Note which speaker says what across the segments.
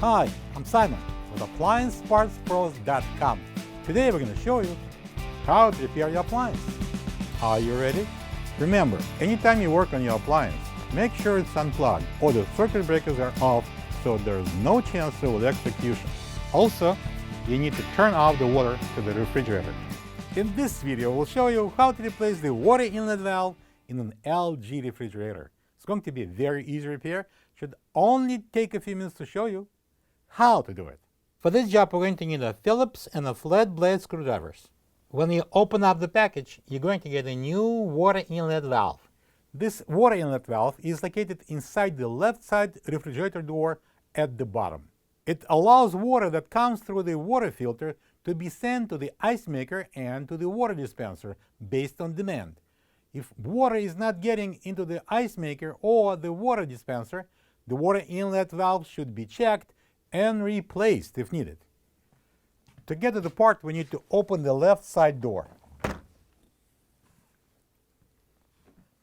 Speaker 1: Hi, I'm Simon with AppliancePartsPros.com. Today we're going to show you how to repair your appliance. Are you ready? Remember, anytime you work on your appliance, make sure it's unplugged or the circuit breakers are off so there's no chance of electrocution. Also, you need to turn off the water to the refrigerator. In this video, we'll show you how to replace the water inlet valve in an LG refrigerator. It's going to be a very easy repair. Should only take a few minutes to show you how to do it. For this job, we're going to need a Phillips and a flat blade screwdrivers. When you open up the package, you're going to get a new water inlet valve. This water inlet valve is located inside the left side refrigerator door at the bottom. It allows water that comes through the water filter to be sent to the ice maker and to the water dispenser based on demand. If water is not getting into the ice maker or the water dispenser, the water inlet valve should be checked and replaced if needed. To get to the part, we need to open the left side door.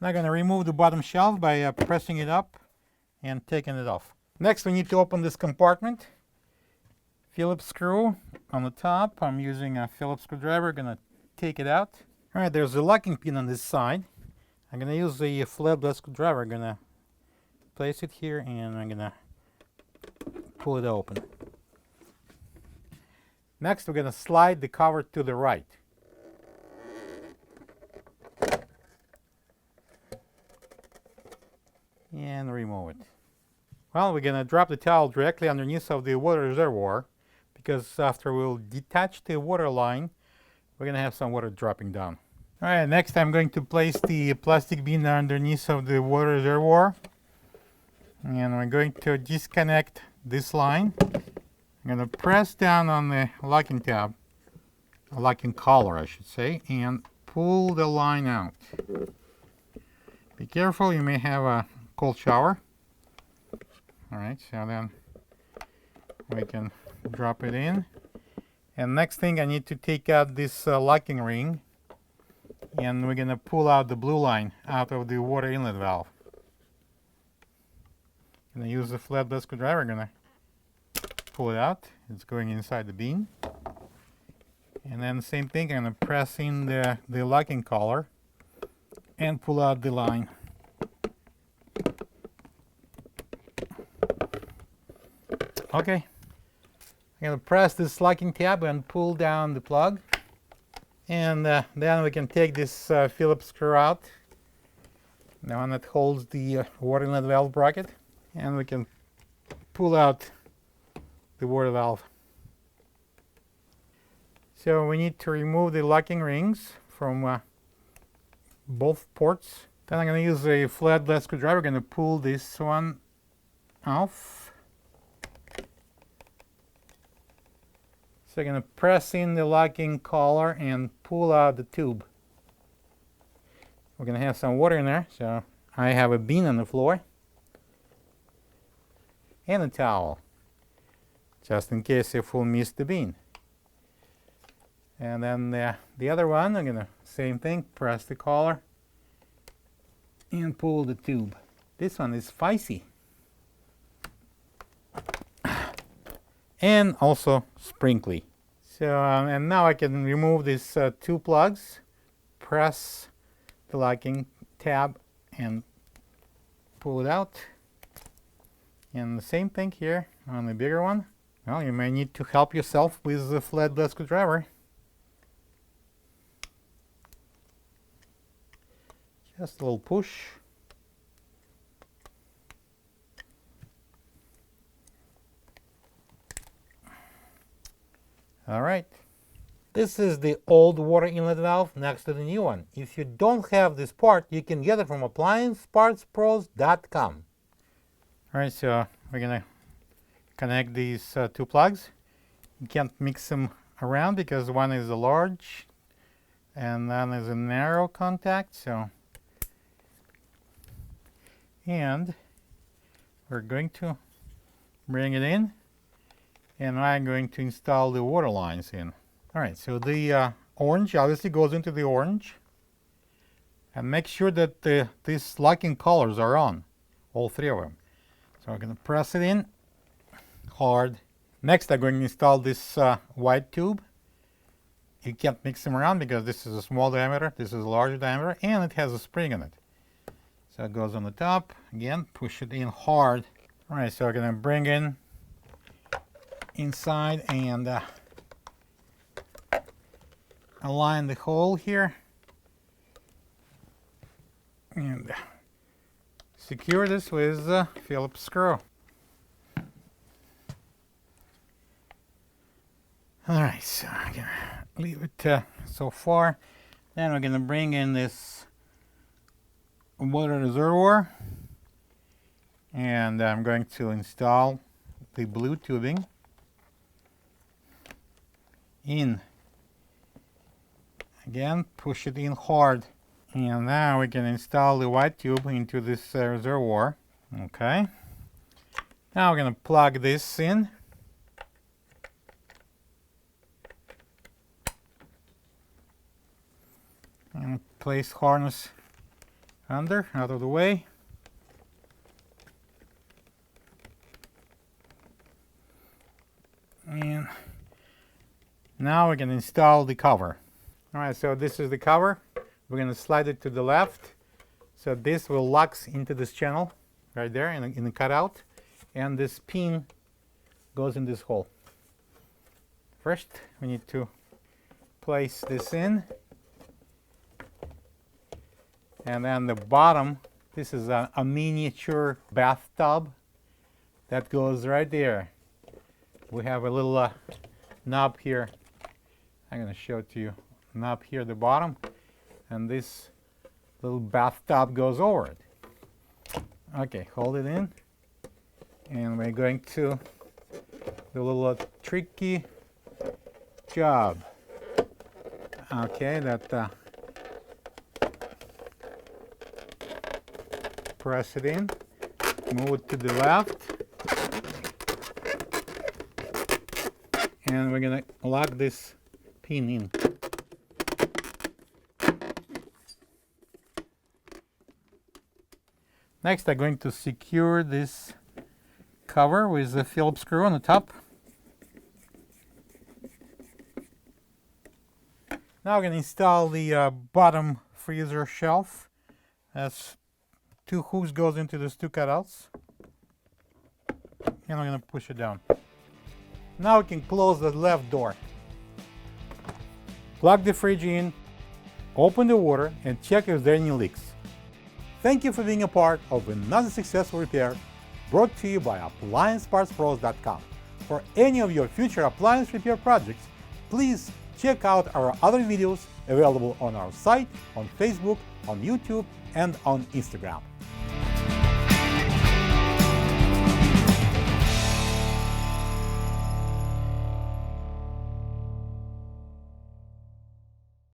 Speaker 1: I'm going to remove the bottom shelf by pressing it up and taking it off. Next, we need to open this compartment. Phillips screw on the top. I'm using a Phillips screwdriver. Going to take it out. All right, there's a locking pin on this side. I'm going to use the flat blade screwdriver. I'm going to place it here and I'm going to pull it open. Next, we're going to slide the cover to the right. And remove it. Well, we're going to drop the towel directly underneath of the water reservoir because after we'll detach the water line, we're going to have some water dropping down. All right, next I'm going to place the plastic bin underneath of the water reservoir. And we're going to disconnect this line. I'm going to press down on the locking tab, locking collar I should say, and pull the line out. Be careful, you may have a cold shower. Alright, so then we can drop it in. And next thing, I need to take out this locking ring, and we're going to pull out the blue line out of the water inlet valve. I'm going to use the flat blade screwdriver. I'm going to pull it out. It's going inside the bin. And then the same thing, I'm going to press in the locking collar and pull out the line. Okay, I'm going to press this locking tab and pull down the plug. And then we can take this Phillips screw out, the one that holds the water inlet valve bracket, and we can pull out the water valve. So we need to remove the locking rings from both ports. Then I'm going to use a flat blade screwdriver. I'm going to pull this one off. So I'm going to press in the locking collar and pull out the tube. We're going to have some water in there, so I have a bin on the floor and a towel, just in case if we'll miss the bin. And then the other one, I'm going to, same thing, press the collar and pull the tube. This one is spicy. And also sprinkly. So, and now I can remove these two plugs, press the locking tab and pull it out. And the same thing here on the bigger one. Well, you may need to help yourself with the flat blade screwdriver. Just a little push. All right. This is the old water inlet valve next to the new one. If you don't have this part, you can get it from AppliancePartsPros.com. All right, so we're going to connect these two plugs. You can't mix them around because one is a large and then is a narrow contact. So, and we're going to bring it in. And I'm going to install the water lines in. All right, so the orange obviously goes into the orange. And make sure that these locking collars are on, all three of them. So I'm going to press it in, hard. Next, I'm going to install this white tube. You can't mix them around because this is a small diameter, this is a larger diameter, and it has a spring in it. So it goes on the top. Again, push it in hard. All right, so we're going to bring in inside and align the hole here. And secure this with a Phillips screw. Alright, so I'm going to leave it so far. Then we're going to bring in this water reservoir. And I'm going to install the blue tubing in. Again, push it in hard. And now we can install the white tube into this reservoir. Okay. Now we're going to plug this in. And place harness under, out of the way. And now we can install the cover. Alright, so this is the cover. We're going to slide it to the left. So this will lock into this channel right there in the cutout. And this pin goes in this hole. First, we need to place this in. And then the bottom, this is a miniature bathtub that goes right there. We have a little knob here. I'm going to show it to you. Knob here at the bottom. And this little bathtub goes over it. Okay, hold it in. And we're going to do a little tricky job. Okay, that press it in, move it to the left, and we're going to lock this pin in. Next, I'm going to secure this cover with the Phillips screw on the top. Now we're going to install the bottom freezer shelf. That's two hooks goes into these two cutouts. And I'm going to push it down. Now we can close the left door. Plug the fridge in, open the water, and check if there are any leaks. Thank you for being a part of another successful repair brought to you by AppliancePartsPros.com. For any of your future appliance repair projects, please check out our other videos available on our site, on Facebook, on YouTube, and on Instagram.